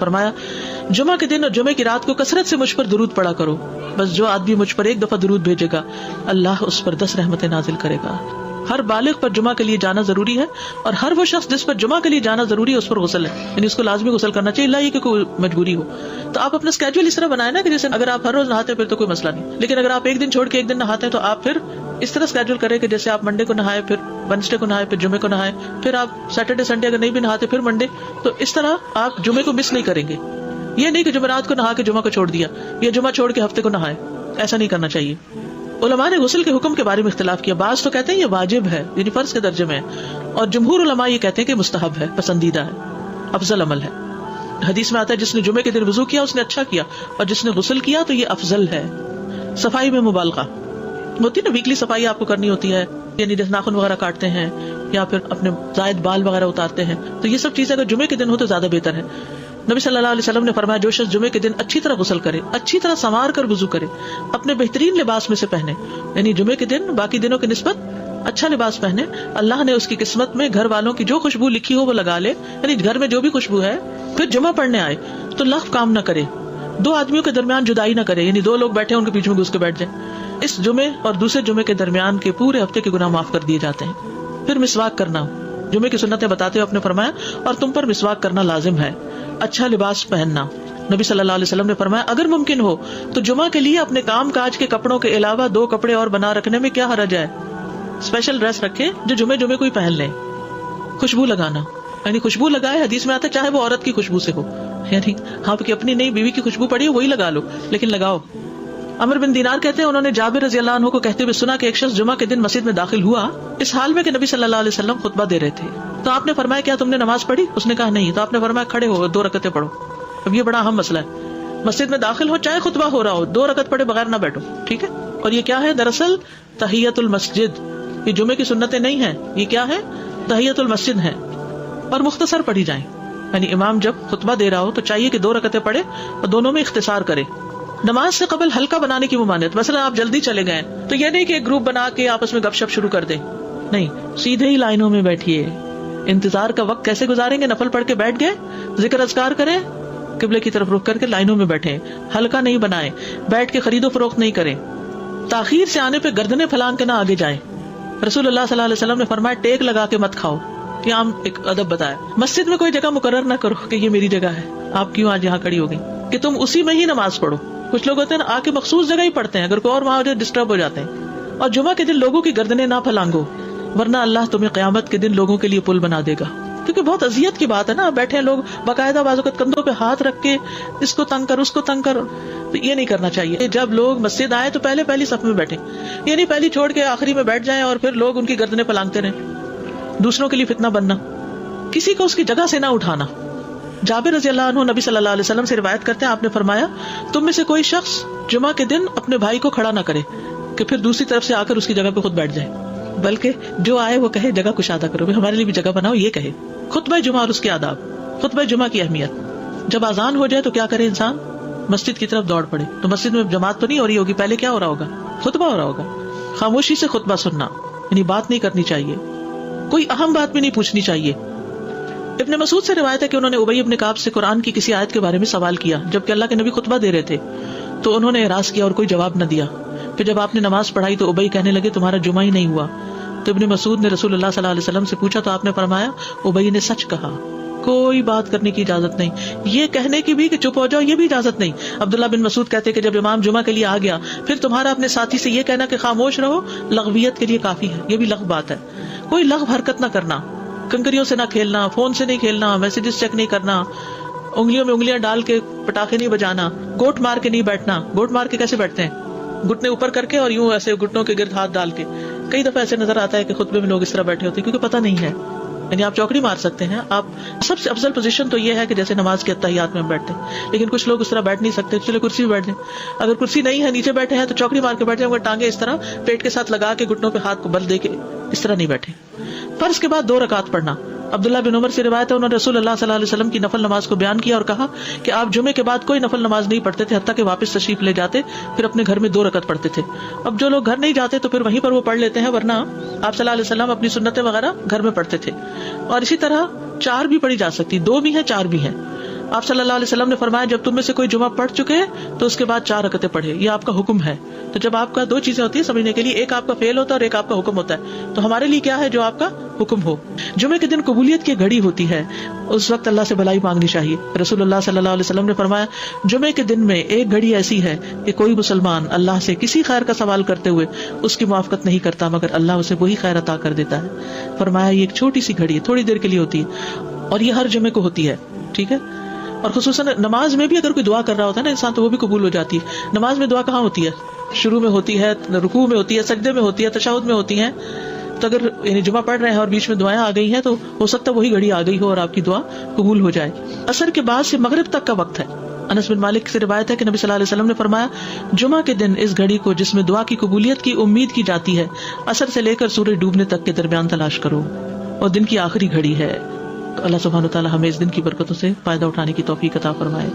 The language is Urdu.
فرمایا جمعہ کے دن اور جمعے کی رات کو کثرت سے مجھ پر درود پڑا کرو، بس جو آدمی مجھ پر ایک دفعہ درود بھیجے گا اللہ اس پر 10 رحمتیں نازل کرے گا۔ ہر بالغ پر جمعہ کے لیے جانا ضروری ہے، اور ہر وہ شخص جس پر جمعہ کے لیے جانا ضروری ہے اس پر غسل ہے، یعنی اس کو لازمی غسل کرنا چاہیے، اللہ یہ کہ کوئی مجبوری ہو۔ تو آپ اپنا اسکیجول اس طرح بنائیں نا کہ جیسے اگر آپ ہر روز نہاتے ہیں پھر تو کوئی مسئلہ نہیں، لیکن اگر آپ ایک دن چھوڑ کے ایک دن نہاتے ہیں تو آپ پھر اس طرح اسکیجول کریں کہ جیسے آپ منڈے کو نہائے، پھر وینسڈے کو نہائے، پھر جمعے کو نہائے، پھر آپ سیٹرڈے سنڈے اگر نہیں بھی نہاتے پھر منڈے، تو اس طرح آپ جمعے کو مس نہیں کریں گے۔ یہ نہیں کہ جمعرات کو نہا کے جمعہ کو چھوڑ دیا، یا جمعہ چھوڑ کے ہفتے کو نہائے، ایسا نہیں کرنا چاہیے۔ علماء نے غسل کے حکم کے بارے میں اختلاف کیا، بعض تو کہتے ہیں یہ واجب ہے، یعنی فرض کے درجے میں ہے، اور جمہور علماء یہ کہتے ہیں کہ مستحب ہے، پسندیدہ ہے، افضل عمل ہے۔ حدیث میں آتا ہے جس نے جمعے کے دن وضو کیا اس نے اچھا کیا، اور جس نے غسل کیا تو یہ افضل ہے۔ صفائی میں مبالغہ ہوتی ہے نا، ویکلی صفائی آپ کو کرنی ہوتی ہے، یعنی جیسے ناخن وغیرہ کاٹتے ہیں یا پھر اپنے زائد بال وغیرہ اتارتے ہیں، تو یہ سب چیزیں اگر جمعے کے دن ہو تو زیادہ بہتر ہے۔ نبی صلی اللہ علیہ وسلم نے فرمایا جو شخص جمعے کے دن اچھی طرح غسل کرے، اچھی طرح سنوار کر وضو کرے، اپنے بہترین لباس میں سے پہنے، یعنی جمعے کے دن باقی دنوں کی نسبت اچھا لباس پہنے، اللہ نے اس کی قسمت میں گھر والوں کی جو خوشبو لکھی ہو وہ لگا لے، یعنی گھر میں جو بھی خوشبو ہے، پھر جمعہ پڑھنے آئے تو لغو کام نہ کرے، 2 آدمیوں کے درمیان جدائی نہ کرے، یعنی 2 لوگ بیٹھے ان کے بیچ میں گھس کے بیٹھ جائیں، اس جمعے اور دوسرے جمعے کے درمیان کے پورے ہفتے کے گناہ معاف کر دیے جاتے ہیں۔ پھر مسواک کرنا، جمعے کی سنتیں بتاتے ہوئے آپ نے فرمایا اور تم پر مسواک کرنا لازم ہے۔ اچھا لباس پہننا، نبی صلی اللہ علیہ وسلم نے فرمایا اگر ممکن ہو تو جمعہ کے لیے اپنے کام کاج کے کپڑوں کے علاوہ 2 کپڑے اور بنا رکھنے میں کیا حرج ہے، اسپیشل ڈریس رکھے جو جمعے کوئی پہن لے۔ خوشبو لگانا، یعنی خوشبو لگائے، حدیث میں آتا ہے چاہے وہ عورت کی خوشبو سے ہو، یعنی آپ کی اپنی نئی بیوی کی خوشبو پڑی ہے وہی لگا لو، لیکن لگاؤ۔ عمر بن دینار کہتے ہیں انہوں نے جابر رضی اللہ عنہ کو کہتے ہوئے سنا کہ ایک شخص جمعہ کے دن مسجد میں داخل ہوا اس حال میں کہ نبی صلی اللہ علیہ وسلم خطبہ دے رہے تھے، تو آپ نے فرمایا کیا تم نے نماز پڑھی؟ اس نے کہا نہیں، تو آپ نے فرمایا کھڑے ہو 2 رکعتیں پڑھو۔ اب یہ بڑا اہم مسئلہ ہے، مسجد میں داخل ہو چاہے خطبہ ہو رہا ہو 2 رکعت پڑھے بغیر نہ بیٹھو، ٹھیک ہے؟ اور یہ کیا ہے؟ دراصل تحیت المسجد، یہ جمعے کی سنتیں نہیں ہیں، یہ کیا ہے؟ تحیت المسجد ہے، اور مختصر پڑھی جائیں، یعنی امام جب خطبہ دے رہا ہو تو چاہیے کہ 2 رکعتیں پڑھے اور دونوں میں اختصار کرے۔ نماز سے قبل ہلکا بنانے کی ممانعت، مثلا آپ جلدی چلے گئے تو یہ نہیں کہ ایک گروپ بنا کے آپس میں گپ شپ شروع کر دیں، نہیں، سیدھے ہی لائنوں میں بیٹھیے۔ انتظار کا وقت کیسے گزاریں گے؟ نفل پڑھ کے بیٹھ گئے، ذکر اذکار کریں، قبلے کی طرف رخ کر کے لائنوں میں بیٹھیں، ہلکا نہیں بنائیں، بیٹھ کے خرید و فروخت نہیں کریں، تاخیر سے آنے پہ گردنیں پھلان کے نہ آگے جائیں۔ رسول اللہ صلی اللہ علیہ وسلم نے فرمایا ٹیک لگا کے مت کھاؤ، یہ عام ایک ادب بتایا۔ مسجد میں کوئی جگہ مقرر نہ کرو کہ یہ میری جگہ ہے، آپ کیوں آج یہاں کھڑی ہو گئی، کہ تم اسی میں ہی نماز پڑھو۔ کچھ لوگ ہوتے ہیں نا آ کے مخصوص جگہ ہی پڑھتے ہیں، اگر کوئی اور وہاں ہو جائے ڈسٹرب ہو جاتے ہیں۔ اور جمعہ کے دن لوگوں کی گردنیں نہ پھلانگو، ورنہ اللہ تمہیں قیامت کے دن لوگوں کے لیے پل بنا دے گا، کیونکہ بہت اذیت کی بات ہے نا، بیٹھے ہیں لوگ باقاعدہ بعض اوقات کندھوں پہ ہاتھ رکھ کے اس کو تنگ کر اس کو تنگ کر، تو یہ نہیں کرنا چاہیے۔ جب لوگ مسجد آئے تو پہلی صف میں بیٹھیں، یعنی پہلی چھوڑ کے آخری میں بیٹھ جائیں اور پھر لوگ ان کی گردنیں پھلانگتے رہیں، دوسروں کے لیے فتنہ بننا، کسی کو اس کی جگہ سے نہ اٹھانا۔ جابر رضی اللہ عنہ نبی صلی اللہ علیہ وسلم سے روایت کرتے ہیں آپ نے فرمایا تم میں سے کوئی شخص جمعہ کے دن اپنے بھائی کو کھڑا نہ کرے کہ پھر دوسری طرف سے آ کر اس کی جگہ پہ خود بیٹھ جائے، بلکہ جو آئے وہ کہے جگہ کشادہ کرو، ہمارے لیے بھی جگہ بناؤ، یہ کہے۔ خطبہ جمعہ اور اس کے آداب، خطبہ جمعہ کی اہمیت، جب اذان ہو جائے تو کیا کرے انسان؟ مسجد کی طرف دوڑ پڑے۔ تو مسجد میں جماعت تو نہیں ہو رہی ہوگی، پہلے کیا ہو رہا ہوگا؟ خطبہ ہو رہا ہوگا۔ خاموشی سے خطبہ سننا، یعنی بات نہیں کرنی چاہیے، کوئی اہم بات بھی نہیں پوچھنی چاہیے۔ ابن مسعود سے روایت ہے کہ انہوں نے ابی ابن کعب سے قرآن کی کسی آیت کے بارے میں سوال کیا جبکہ اللہ کے نبی خطبہ دے رہے تھے، تو انہوں نے اعراض کیا اور کوئی جواب نہ دیا۔ پھر جب آپ نے نماز پڑھائی تو ابی کہنے لگے تمہارا جمعہ ہی نہیں ہوا۔ تو ابن مسعود نے رسول اللہ صلی اللہ علیہ وسلم سے پوچھا تو آپ نے فرمایا ابی نے سچ کہا، کوئی بات کرنے کی اجازت نہیں، یہ کہنے کی بھی کہ چپ ہو جاؤ یہ بھی اجازت نہیں۔ عبداللہ بن مسعود کہتے کہ جب امام جمعہ کے لیے آ گیا پھر تمہارا اپنے ساتھی سے یہ کہنا کہ خاموش رہو لغویت کے لیے کافی ہے، یہ بھی لغو بات ہے۔ کوئی لغو حرکت نہ کرنا، کنکریوں سے نہ کھیلنا، فون سے نہیں کھیلنا، میسجز چیک نہیں کرنا، انگلیوں میں انگلیاں ڈال کے پٹاخے نہیں بجانا، گوٹ مار کے نہیں بیٹھنا۔ گوٹ مار کے کیسے بیٹھتے ہیں؟ گھٹنے اوپر کر کے اور یوں ایسے گھٹنوں کے گرد ہاتھ ڈال کے۔ کئی دفعہ ایسے نظر آتا ہے کہ خطبے میں لوگ اس طرح بیٹھے ہوتے ہیں کیونکہ پتہ نہیں ہے، یعنی آپ چوکڑی مار سکتے ہیں۔ آپ سب سے افضل پوزیشن تو یہ ہے کہ جیسے نماز کے اتحیات میں بیٹھتے ہیں، لیکن کچھ لوگ اس طرح بیٹھ نہیں سکتے، چلے کرسی پہ بیٹھ جائیں۔ اگر کرسی نہیں ہے نیچے بیٹھے ہیں تو چوکڑی مار کے بیٹھ جائیں، مگر ٹانگیں اس طرح پیٹ کے ساتھ لگا کے گھٹنوں پہ ہاتھ کو بل دے کے اس طرح نہیں بیٹھے۔ فرض کے بعد 2 رکعت پڑھنا، عبداللہ بن عمر سے روایت ہے انہوں نے رسول اللہ صلی اللہ علیہ وسلم کی نفل نماز کو بیان کیا اور کہا کہ آپ جمعے کے بعد کوئی نفل نماز نہیں پڑھتے تھے حتیٰ کہ واپس تشریف لے جاتے، پھر اپنے گھر میں 2 رکعت پڑھتے تھے۔ اب جو لوگ گھر نہیں جاتے تو پھر وہیں پر وہ پڑھ لیتے ہیں، ورنہ آپ صلی اللہ علیہ وسلم اپنی سنتیں وغیرہ گھر میں پڑھتے تھے۔ اور اسی طرح 4 بھی پڑھی جا سکتی، 2 بھی ہیں 4 بھی ہیں۔ آپ صلی اللہ علیہ وسلم نے فرمایا جب تم میں سے کوئی جمعہ پڑھ چکے تو اس کے بعد 4 رکعتیں پڑھے، یہ آپ کا حکم ہے. تو جب آپ کا 2 چیزیں ہوتی ہیں سمجھنے کے لیے، ایک آپ کا فعل ہوتا ہے اور ایک آپ کا حکم ہوتا ہے. تو ہمارے لیے کیا ہے؟ جو آپ کا حکم ہو. جمعے کے دن قبولیت کی گھڑی ہوتی ہے، اس وقت اللہ سے بھلائی مانگنی چاہیے. رسول اللہ صلی اللہ علیہ وسلم نے فرمایا جمعے کے دن میں ایک گھڑی ایسی ہے کہ کوئی مسلمان اللہ سے کسی خیر کا سوال کرتے ہوئے اس کی موافقت نہیں کرتا مگر اللہ اسے وہی خیر عطا کر دیتا ہے. فرمایا یہ ایک چھوٹی سی گھڑی ہے، تھوڑی دیر کے لیے ہوتی ہے اور یہ ہر جمعے کو ہوتی ہے. ٹھیک ہے. اور خصوصاً نماز میں بھی اگر کوئی دعا کر رہا ہوتا ہے نا انسان تو وہ بھی قبول ہو جاتی ہے. نماز میں دعا کہاں ہوتی ہے؟ شروع میں ہوتی ہے، رکوع میں ہوتی ہے، سجدے میں ہوتی ہے، تشہد میں ہوتی ہیں. تو اگر یعنی جمعہ پڑھ رہے ہیں اور بیچ میں دعائیں آ گئی ہیں تو ہو سکتا ہے وہی گھڑی آ گئی ہو اور آپ کی دعا قبول ہو جائے. عصر کے بعد سے مغرب تک کا وقت ہے. انس بن مالک سے روایت ہے کہ نبی صلی اللہ علیہ وسلم نے فرمایا جمعہ کے دن اس گھڑی کو جس میں دعا کی قبولیت کی امید کی جاتی ہے عصر سے لے کر سورج ڈوبنے تک کے درمیان تلاش کرو، اور دن کی آخری گھڑی ہے. تو اللہ سبحانہ و تعالی ہمیں اس دن کی برکتوں سے فائدہ اٹھانے کی توفیق عطا فرمائے.